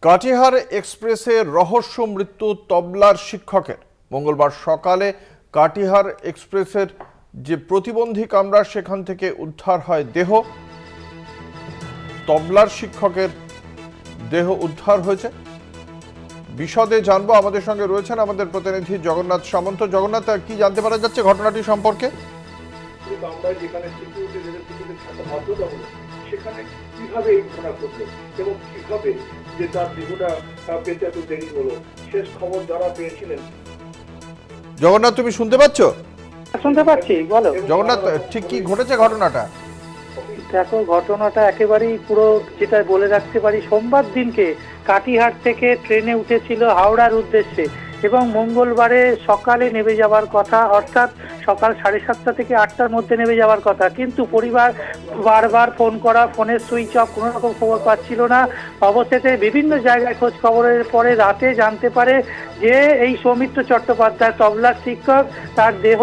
কাটিহার এক্সপ্রেসে রহস্য মৃত্যু তবলার শিক্ষকের। মঙ্গলবার সকালে কাটিহার এক্সপ্রেসের যে প্রতিবন্ধী কামরা সেখান থেকে উদ্ধার হয় দেহ। তবলার শিক্ষকের দেহ উদ্ধার হয়েছে। বিশদে জানবো, আমাদের সঙ্গে রয়েছেন আমাদের প্রতিনিধি জগন্নাথ সামন্ত। জগন্নাথ, কি জানতে পারা যাচ্ছে ঘটনাটি সম্পর্কে? সেখানে কিভাবে এই ঘটনা ঘটলো এবং কিভাবে যে তার দেহটা পেতে এত দেরি হলো, শেষ খবর যারা পেয়েছিলেন। জগন্নাথ, তুমি শুনতে পাচ্ছ? শুনতে পাচ্ছি, বলো। জগন্নাথ, ঠিক কি ঘটেছে ঘটনাটা? দেখো, ঘটনাটা একেবারেই পুরো যেটা বলে রাখতে পারি, সোমবার দিনকে কাটিহার থেকে ট্রেনে উঠেছিল হাওড়ার উদ্দেশ্যে এবং মঙ্গলবারে সকালে নেমে যাওয়ার কথা, অর্থাৎ সকাল 7:30 থেকে 8টার মধ্যে নেমে যাওয়ার কথা। কিন্তু পরিবার বারবার ফোন করা, ফোনের সুইচ অফ, কোনো রকম খবর পাচ্ছিল না। অবশেষে বিভিন্ন জায়গায় খোঁজ খবরের পরে রাতে জানতে পারে যে এই সৌমিত্র চট্টোপাধ্যায় তবলার শিক্ষক, তার দেহ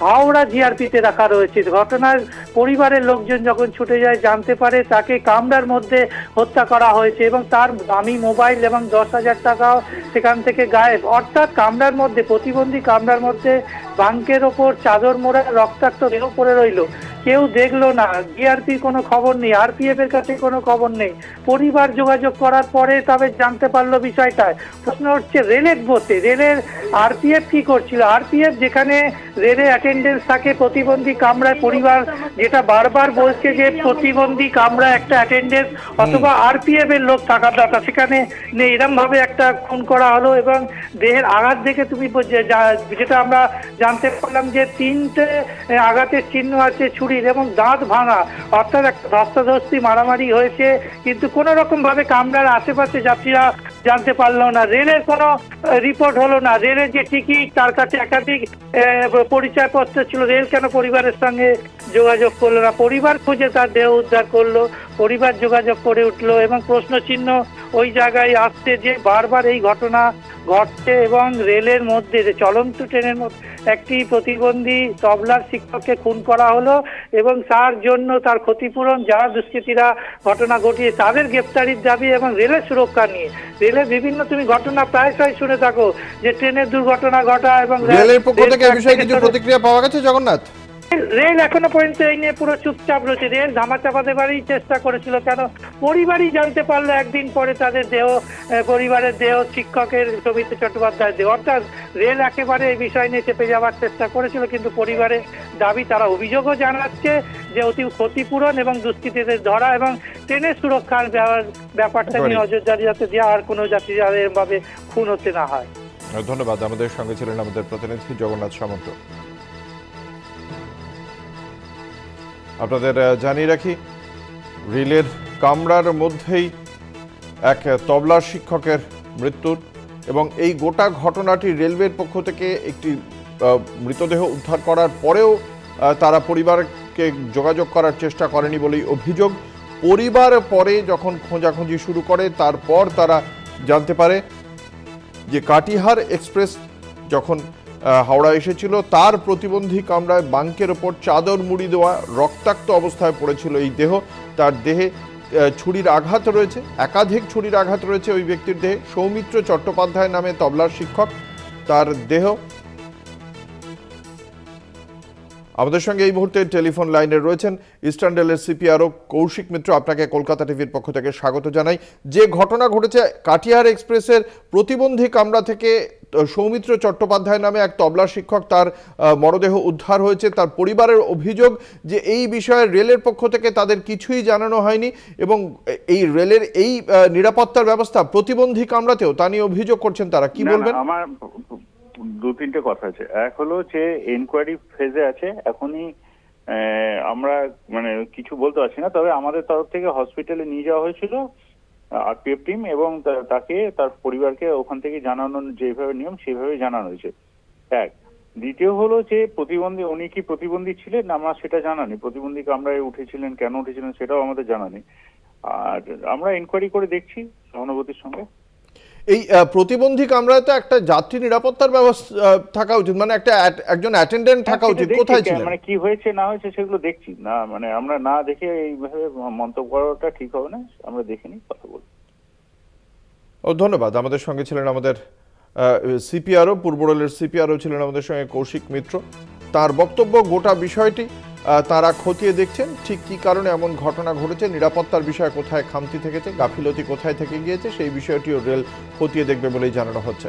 হাওড়া জিআরপিতে রাখা রয়েছে। ঘটনার পরিবারের লোকজন যখন ছুটে যায় জানতে পারে তাকে কামরার মধ্যে হত্যা করা হয়েছে এবং তার দামি মোবাইল এবং 10,000 টাকাও সেখান থেকে গায়েব। অর্থাৎ কামরার মধ্যে, প্রতিবন্ধী কামরার মধ্যে বাঙ্কের ওপর চাদর মোড়া রক্তাক্ত দেহ পড়ে রইল। কেউ দেখলো না, জিআরপির কোনো খবর নেই, আরপিএফ এর কাছে কোনো খবর নেই। পরিবার যোগাযোগ করার পরে তবে জানতে পারলো বিষয়টা। প্রশ্ন হচ্ছে রেলের বসে রেলের আরপিএফ কি করছিল? আরপিএফ যেখানে রেলে অ্যাটেন্ডেন্স থাকে প্রতিবন্ধী কামরায়, পরিবার যেটা বারবার বলছে যে প্রতিবন্ধী কামরা একটা অ্যাটেন্ডেন্স অথবা আরপিএফ এর লোক থাকার দরকার, সেখানে নেই। এরকম ভাবে একটা খুন করা হলো এবং দেহের আঘাত দেখে তুমি যেটা আমরা জানতে পারলাম যে 3টে আঘাতের চিহ্ন আছে ছুরির এবং দাঁত ভাঙা, অর্থাৎ একটা ধস্তাধস্তি মারামারি হয়েছে। কিন্তু কোনো রকম ভাবে কামরার আশেপাশে যাত্রীরা জানতে পারলো না। রেলের কোনো রিপোর্ট হলো না। রেলের যে টিকিট, তার কাছে একাধিক পরিচয়পত্র ছিল, রেল কেন পরিবারের সঙ্গে যোগাযোগ করলো না? পরিবার খুঁজে তার দেহ উদ্ধার করলো, পরিবার যোগাযোগ করে উঠলো এবং প্রশ্ন চিহ্ন ওই জায়গায় আসছে যে বারবার এই ঘটনা ঘটছে এবং রেলের মধ্যে, চলন্ত ট্রেনের মধ্যে একটি প্রতিবন্ধী তবলার শিক্ষককে খুন করা হলো এবং তার জন্য তার ক্ষতিপূরণ যারা দুষ্কৃতীরা ঘটনা ঘটিয়ে তাদের গ্রেপ্তারির দাবি এবং রেলের সুরক্ষা নিয়ে। রেলের বিভিন্ন তুমি ঘটনা প্রায়শই শুনে থাকো যে ট্রেনের দুর্ঘটনা ঘটা এবং রেলের পক্ষ থেকে এই বিষয়ে কিছু প্রতিক্রিয়া পাওয়া গেছে জগন্নাথ? রেল এখনো পর্যন্ত এই নিয়ে পুরো চুপচাপ রয়েছে। রেল ধামাচাপা দেবারই চেষ্টা করেছিল, কেন পরিবারই জানতে পারলো একদিন পরে তাদের দেহ, পরিবারের দেহ শিক্ষকের সৌমিত্র চট্টোপাধ্যায়ের দেহ। অর্থাৎ রেল একেবারে এই বিষয় নিয়ে চেপে যাওয়ার চেষ্টা করেছিল, কিন্তু পরিবারের দাবি, তারা অভিযোগও জানাচ্ছে যে অতি ক্ষতিপূরণ এবং দুষ্কৃতীদের ধরা এবং ট্রেনের সুরক্ষার ব্যাপারটা নিয়ে নজরদারি যাতে দেওয়া, আর কোনো যাত্রী ভাবে খুন হতে না হয়। ধন্যবাদ। আমাদের সঙ্গে ছিলেন আমাদের প্রতিনিধি জগন্নাথ সামন্ত। আপনাদের জানিয়ে রাখি, রেলের কামরার মধ্যেই এক তবলা শিক্ষকের মৃত্যুর এবং এই গোটা ঘটনাটি রেলওয়ের পক্ষ থেকে একটি মৃতদেহ উদ্ধার করার পরেও তারা পরিবারকে যোগাযোগ করার চেষ্টা করেনি বলেই অভিযোগ। পরিবার পরে যখন খোঁজাখুঁজি শুরু করে তারপর তারা জানতে পারে যে কাটিহার এক্সপ্রেস যখন হাওড়া এসেছিল তার প্রতিবন্ধী কামরায় বাঙ্কের ওপর চাদর মুড়ি দেওয়া রক্তাক্ত অবস্থায় পড়েছিল এই দেহ। তার দেহে ছুরির আঘাত রয়েছে, একাধিক ছুরির আঘাত রয়েছে ওই ব্যক্তির দেহে। সৌমিত্র চট্টোপাধ্যায় নামে তবলার শিক্ষক, তার দেহ। আমাদের সঙ্গে এই মুহূর্তে টেলিফোন লাইনে রয়েছেন ইস্টার্ন রেলের সিপিআরও কৌশিক মিত্র। আপনাকে কলকাতা টিভির পক্ষ থেকে স্বাগত জানাই। যে ঘটনা ঘটেছে কাটিহার এক্সপ্রেসের প্রতিবন্ধী কামরা থেকে সৌমিত্র চট্টোপাধ্যায় নামে এক তবলা শিক্ষক, তার মরদেহ উদ্ধার হয়েছে। তার পরিবারের অভিযোগ যে এই বিষয়ে রেলের পক্ষ থেকে তাদের কিছুই জানানো হয়নি এবং এই রেলের এই নিরাপত্তার ব্যবস্থা প্রতিবন্ধী কামরাতেও, তা নিয়ে অভিযোগ করছেন তারা। কি বলবেন? আমার 2-3টে কথা আছে। এক হলো যে এনকোয়ারি ফেজে আছে, এখনই আমরা মানে কিছু বলতে পারছি না। তবে আমাদের তরফ থেকে হসপিটালে নিয়ে যাওয়া হয়েছিল আরপিএফ টিম এবং তাকে, তার পরিবারকে ওখান থেকে জানানোর যেভাবে নিয়ম সেভাবে জানানো হয়েছে। এক। দ্বিতীয় হলো যে প্রতিবন্ধী, উনি কি প্রতিবন্ধী ছিলেন আমরা সেটা জানা নেই। প্রতিবন্ধী কামরায় উঠেছিলেন, কেন উঠেছিলেন সেটাও আমাদের জানা নেই। আর আমরা ইনকোয়ারি করে দেখছি সহানুভূতির সঙ্গে। এই প্রতিবন্ধী কামরায় তো একটা যাত্রী নিরাপত্তার ব্যবস্থা থাকা উচিত, মানে একজন অ্যাটেন্ডেন্ট থাকা উচিত। কোথায় ছিলেন? মানে কি হয়েছে না হয়েছে সেগুলো দেখছি না, মানে আমরা না দেখে এইভাবে মন্তব্য করাটা ঠিক হবে না। আমরা দেখে নিই, কথা বলবো। ধন্যবাদ। আমাদের সঙ্গে ছিলেন আমাদের সিপিআরও, পূর্ব রেলের সিপিআরও ছিলেন আমাদের সঙ্গে কৌশিক মিত্র। তার বক্তব্য, গোটা বিষয়টি তারা খতিয়ে দেখছেন ঠিক কী কারণে এমন ঘটনা ঘটেছে, নিরাপত্তার বিষয়ে কোথায় খামতি থেকেছে, গাফিলতি কোথায় থেকে গিয়েছে, সেই বিষয়টিও রেল খতিয়ে দেখবে বলেই জানানো হচ্ছে।